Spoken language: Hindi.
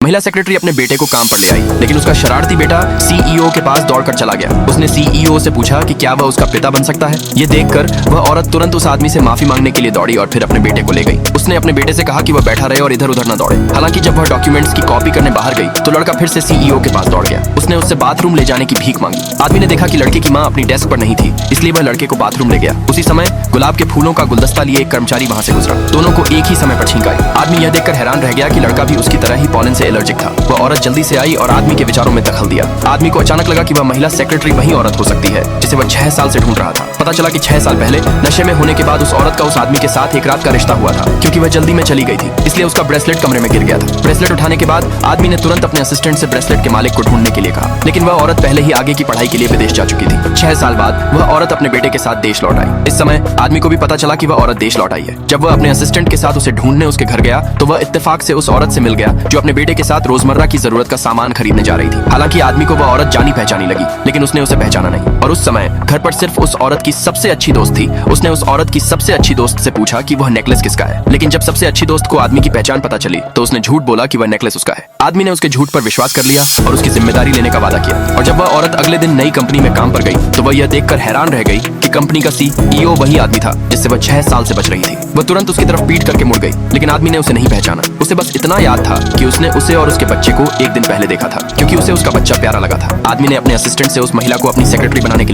महिला सेक्रेटरी अपने बेटे को काम पर ले आई, लेकिन उसका शरारती बेटा सीईओ के पास दौड़कर चला गया। उसने सीईओ से पूछा कि क्या वह उसका पिता बन सकता है। ये देखकर वह औरत तुरंत उस आदमी से माफी मांगने के लिए दौड़ी और फिर अपने बेटे को ले गई। उसने अपने बेटे से कहा कि वह बैठा रहे और इधर उधर न दौड़े। हालांकि जब वह डॉक्यूमेंट्स की कॉपी करने बाहर गई तो लड़का फिर से सीईओ के पास दौड़ गया। उसने उससे बाथरूम ले जाने की भीख मांगी। आदमी ने देखा कि लड़के की माँ अपनी डेस्क पर नहीं थी, इसलिए वह लड़के को बाथरूम ले गया। उसी समय गुलाब के फूलों का गुलदस्ता लिए एक कर्मचारी वहां से गुजरा। दोनों को एक ही समय पर छींक आई। आदमी यह देखकर हैरान रह गया कि लड़का भी उसकी तरह ही पॉलन से एलर्जिक था। वह औरत जल्दी से आई और आदमी के विचारों में दखल दिया। आदमी को अचानक लगा कि वह महिला सेक्रेटरी वही औरत हो सकती है जिसे वह 6 साल से ढूंढ रहा था। पता चला कि 6 साल पहले नशे में होने के बाद उस औरत का उस आदमी के साथ एक रात का रिश्ता हुआ था। क्योंकि वह जल्दी में चली गई थी, इसलिए उसका ब्रेसलेट कमरे में गिर गया था। ब्रेसलेट उठाने के बाद आदमी ने तुरंत अपने असिस्टेंट से ब्रेसलेट के मालिक को ढूंढने के लिए कहा, लेकिन वह औरत पहले ही आगे की पढ़ाई के लिए विदेश जा चुकी थी। 6 साल बाद वह औरत अपने बेटे के साथ देश लौट आई। इस समय आदमी को भी पता चला कि वह औरत देश लौट आई है। जब वह अपने असिस्टेंट के साथ उसे ढूंढने उसके घर गया तो वह इत्तेफाक से उस औरत से मिल गया जो अपने बेटे के साथ रोजमर्रा की जरूरत का सामान खरीदने जा रही थी। हालांकि आदमी को वह औरत जानी पहचानी लगी, लेकिन उसने उसे पहचाना नहीं। और उस समय घर पर सिर्फ उस औरत की सबसे अच्छी दोस्त थी। उसने उस औरत की सबसे अच्छी दोस्त से पूछा कि वह नेकलेस किसका है, लेकिन जब सबसे अच्छी दोस्त को आदमी की पहचान पता चली तो उसने झूठ बोला कि वह नेकलेस उसका है। आदमी ने उसके झूठ पर विश्वास कर लिया और उसकी जिम्मेदारी लेने का वादा किया। और जब वह औरत अगले दिन नई कंपनी में काम पर गई तो वह यह देखकर हैरान रह गई कि कंपनी का सीईओ वही आदमी था जिससे वह 6 साल से बच रही थी। वह तुरंत उसकी तरफ पीट करके मुड़ गई, लेकिन आदमी ने उसे नहीं पहचाना। उसे बस इतना याद था कि उसने उसे और उसके बच्चे को एक दिन पहले देखा था, क्योंकि उसे उसका बच्चा प्यारा लगा था। आदमी ने अपने असिस्टेंट से उस महिला को अपनी सेक्रेटरी बनाने के लिए